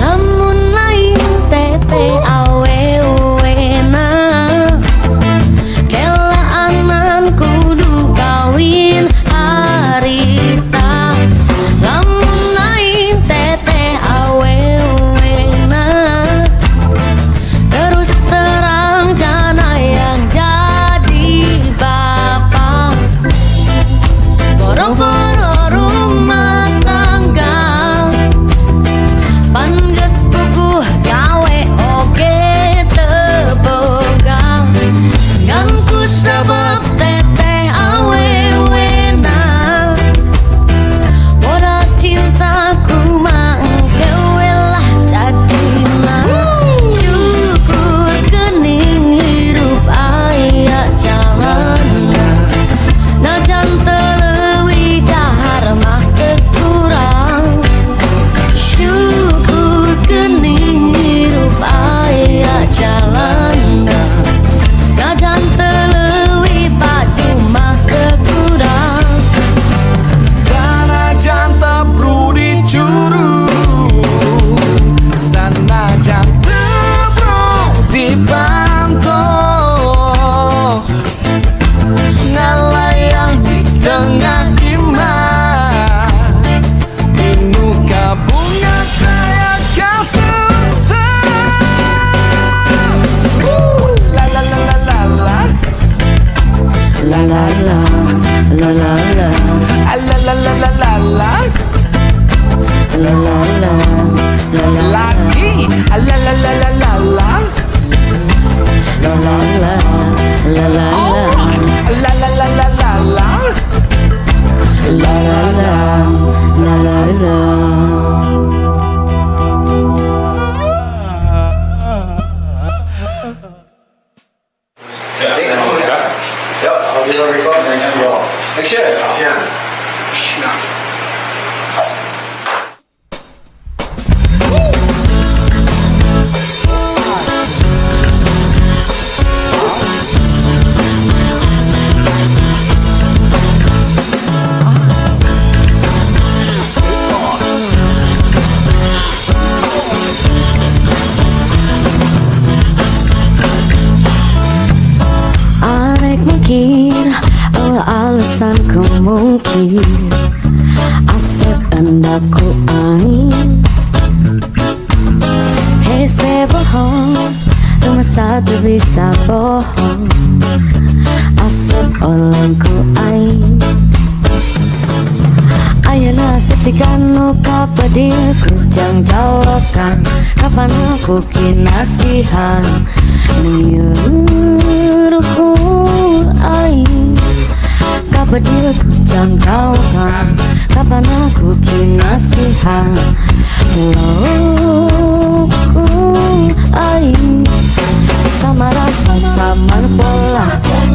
Lamun lain tete awe-wena kela anan kudu kawin harita. Lamun lain tete awe-wena terus terang jana yang jadi bapak. Boro-boro rumah tangga panges buku gawe oge teboga. Gangku sebab teteh awe-wena boda cintaku mangke welah jadina. Syukur gening hirup aya jalanna najan teleuwih dahar mah teu kurang. Syukur gening hirup aya jalanna najan teleuwih baju mah teu kurang. Sanajan tebru dicuru, sanajan tebru dipantau, ngalayang di tengah iman, inuka bunga saya kasih. La la la la la la. La la la la la la La la la la la la. la la la la la Lagi la la la la la la. la la la la la La la la la la la. la la la la. Yep, I'll be recording and roll. Action. Arek mungkin alasan kemungkin Asep endaku aing hese bohong rumah satu bisa bohong. Asep olengku aing ayeuna asep sigan nu kapadilku jang jawakan kapan aku kinasihan nyuruhku aing kapadilku jang jawakan kapan aku kinasihan loku aing sama rasa sama pola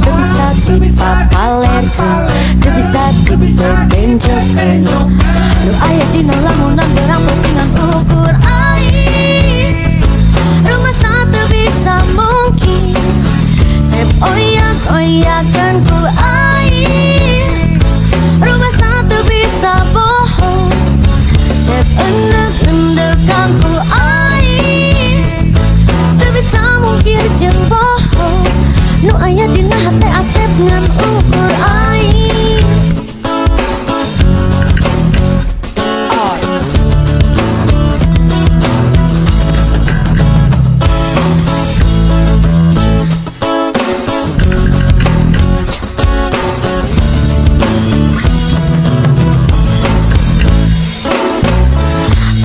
teu bisa dipapalerkeun teu bisa dibebencekeun nu aya dina lamunan berang pentingan ukur aing rumah satu bisa mungkin sep oyak-oyakan ku aing rumah satu bisa bohong sep endek-endekan ku aing teu bisa mungkin jeung bohong nu aya dina hate Asep ngan ukur aing.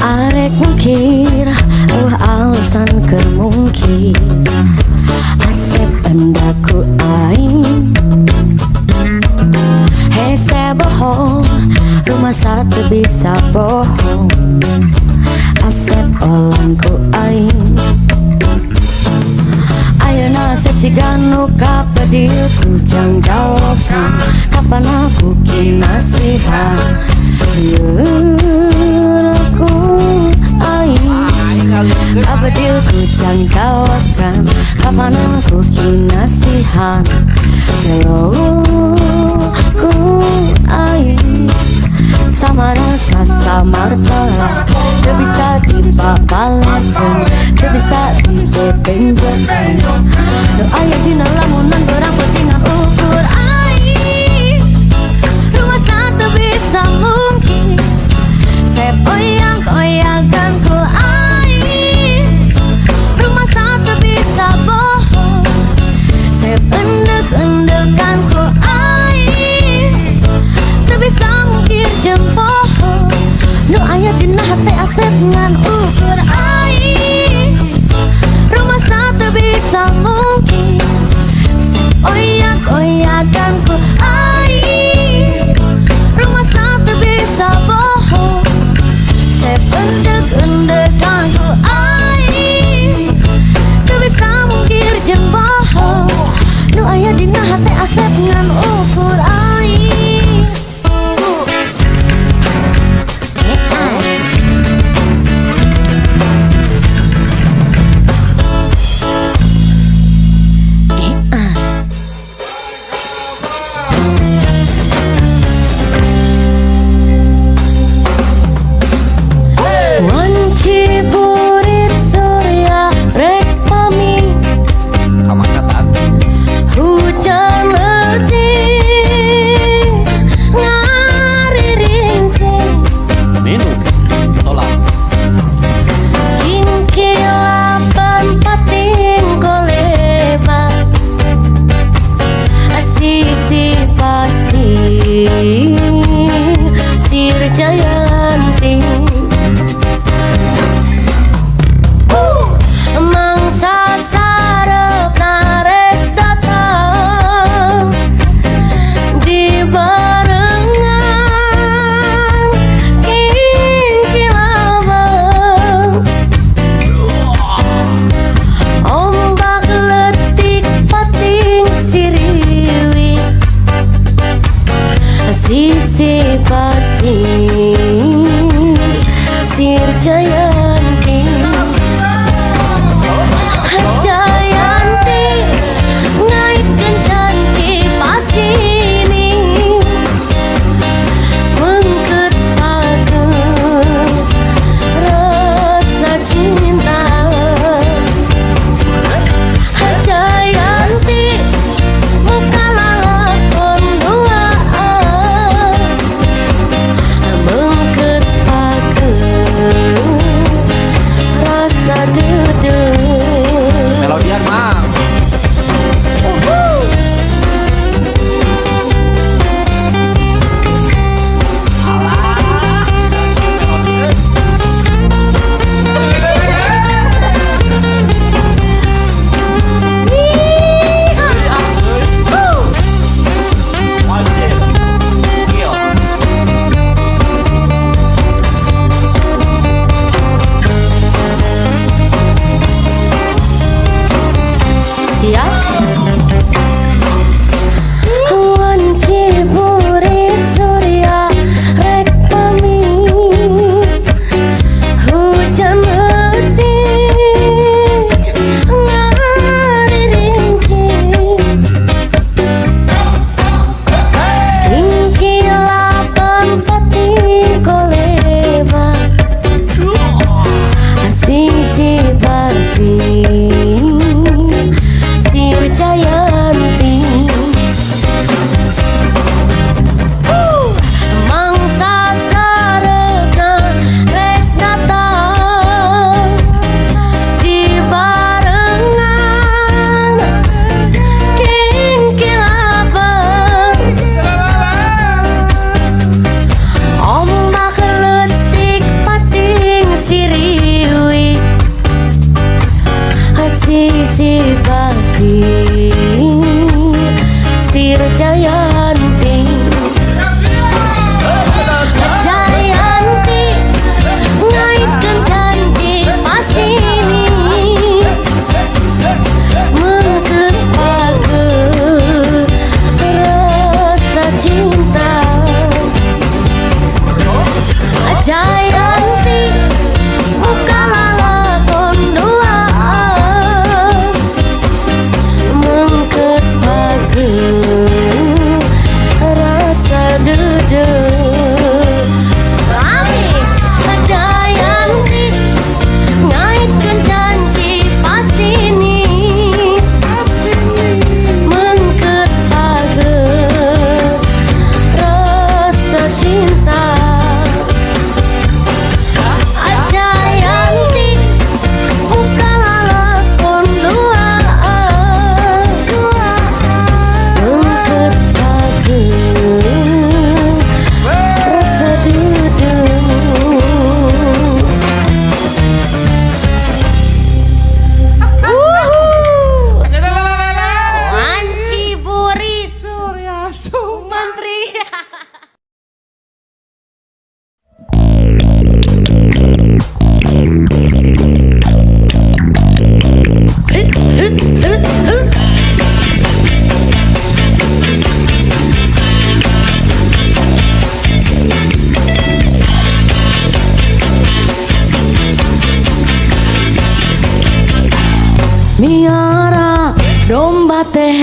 Arek mungkin alasan kemungkin Asep endaku aing hese bohong rumah satu bisa bohong. Asep olengku aing ayeuna Asep sigan nu kapadilku jang jawaban kapan aku kinasihan nyuruhku aing Abadil ku jang jawabkan kapan aku kinasihan Hello ku air sama rasa samar salah Gak bisa dipapalakan Gak bisa dibebenjakan Doa dina lamunan berang pentingan ukur air Rumah satu bisa mungkin Saya goyang-goyangkan ku air Rumah satu bisa bohong Saya pendek-pendekan ku air Tak bisa mungkir jempol Nu ayat dina hati asep ngan ukur air Rumah satu bisa mungkin Saya goyang-goyangkan ku air Rumah satu bisa bohong Saya pendek-pendekan ku air Tak bisa mungkir jempol Nu ayat dina hati asep ngan ukur air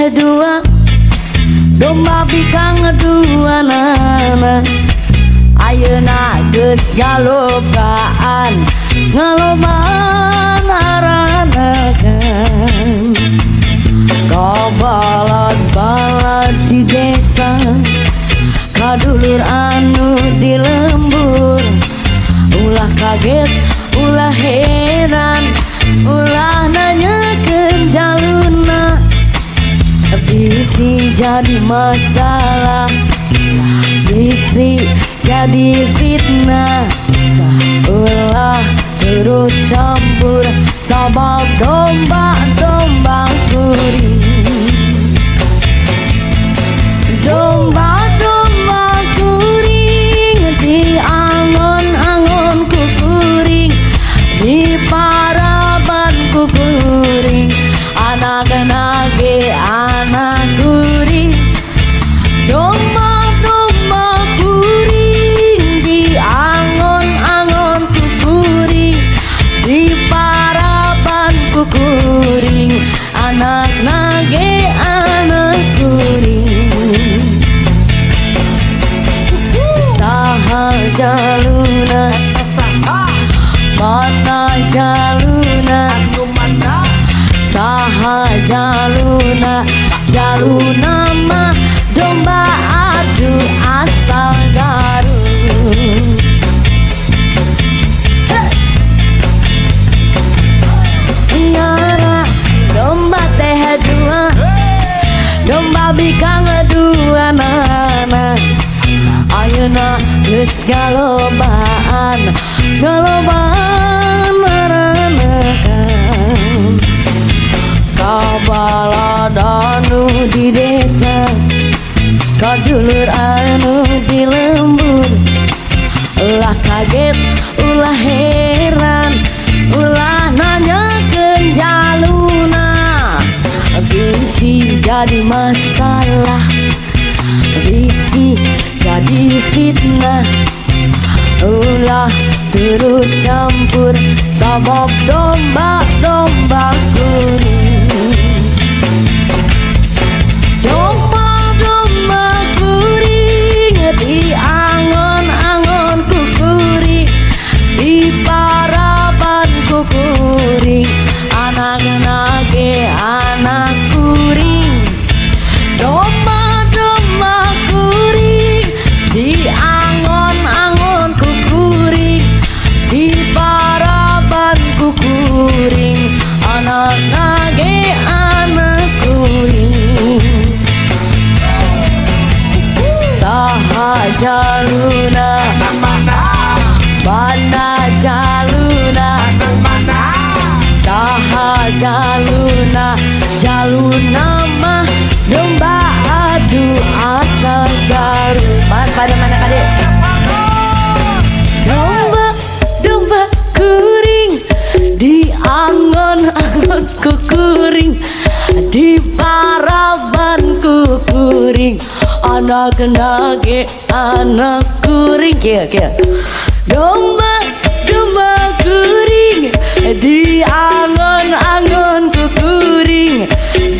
dua domba bikang dua nana ayeuna geus galobaan ngalobaan aranakan kabalad-balad di desa kadulur anu di lembur ulah kaget ulah heran ulah nanyakeun jaluna bisi jadi masalah bisi jadi fitnah ulah turut campur sabab domba-domba kuring domba-domba kuring di angon-angon kukuring di paraban kukuring anak-anak anak kuring domba-domba kuring di angon-angon kukuring di paraban kukuring anak nage anak kuring saha jaluna mana jaluna saha jaluna jaluna mah domba adu asal Garut nyara domba teh dua domba bikang dua nana ayeuna geus galobaan galobaan maranakan kabalad anu di desa kadulur anu di lembur ulah kaget ulah heran ulah nanyakeun jaluna bisi jadi masalah bisi jadi fitnah ulah turut campur sabab domba-domba kuring domba-domba kuring di angon-angon kukuring di paraban kukuring anak-anak anak kuring domba-domba kuring di angon-angon kukuring di paraban kukuring anak nage anak kuring saha jaluna mana jaluna saha jaluna jaluna mah domba adu asal Garut mas pada mana kade domba kuring di angon-angon kukuring di paraban kukuring anak nage anak kuring kia domba kuring di angon-angon kukuring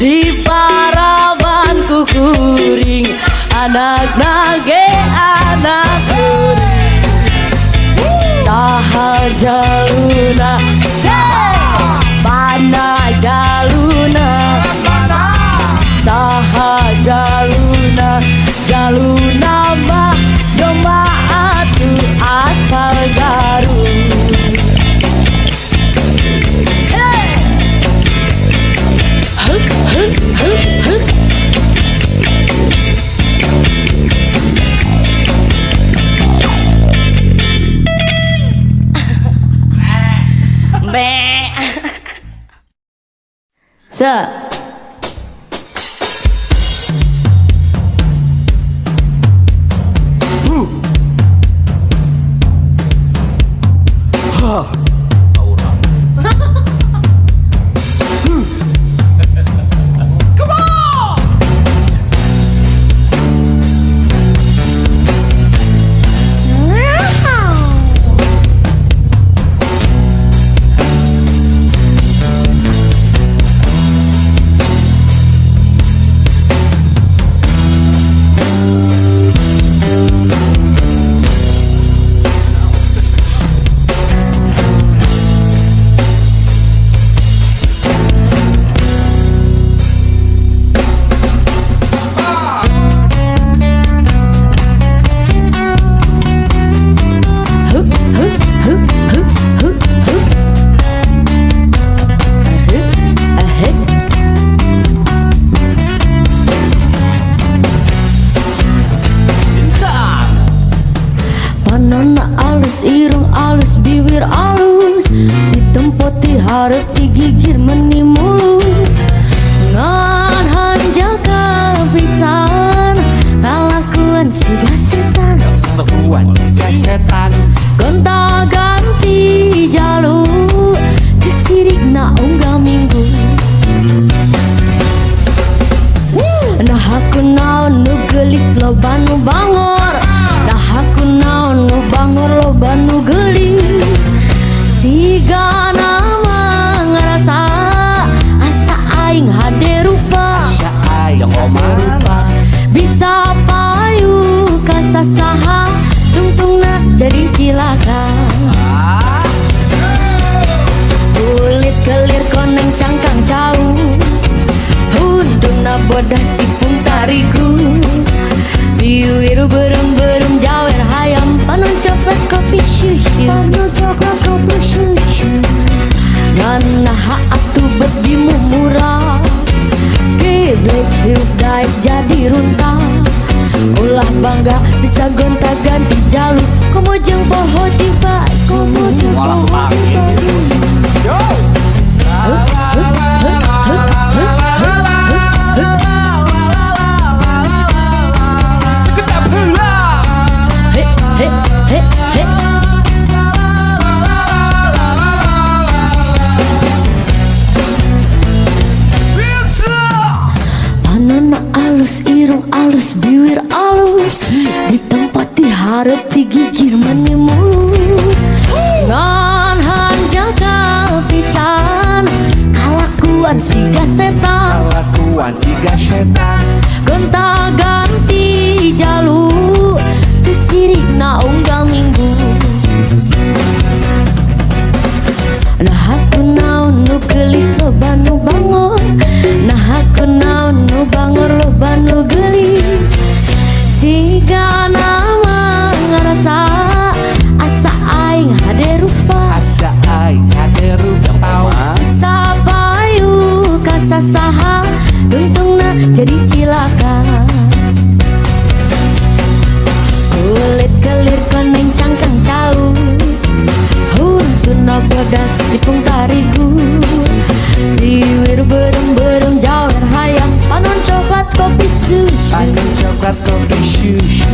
di paraban kukuring anak nage anak kuring saha jaluna mana jaluna saha jaluna jaluna mah domba adu asal Garut Panona alus, irung alus, bibir alus, ditempoti harap digigir meni mulus. Ngan hanjaka pisan kalakuan siga setan. Kelakuan jika setan. Gonta ganti jalur kesirik na unggal minggu. Nah aku naon nu gelis loba nu bangor. Nah aku naon nu bangor loba nu gelis. Siga nama ngerasa asa aing hade rupa. Asa aing rupa. Bisa payu kasasaha tungtungna jadi cilaka. Kulit kelir koneng cangkang jauh, hundungna bodas tipung tariku. Biwir berem-berem jawer hayam panon coklat kopi susu. Nganaha atuh bet dimumurah, geblek hirup daek jadi runtah. Ulah bangga bisa gonta ganti jalur, komo jeung poho di baju. Walah semakin. Yo. Sekedap heula. He he he he. Panona alus, irung alus, bibir alus, ditempati harap digigir meni mulus. Ngan hanjaka pisan kalakuan siga setan. Kelakuan jika setan. Gonta ganti jalur kesirik na unggal minggu. Nah aku naon nu gelis loba nu bangor. Nah aku naon nu bangor loba nu gelis. Siga nama ngerasa asa aing hade rupa. Asa aing hade rupa. Sabayu kasasaha tungtungna jadi cilaka. Kulit kelir koneng cangkang jauh, huntuna bodas tipung tarigu. Biwir berem-berem jawer hayam panon coklat kopi susu. Panon coklat kopi susu.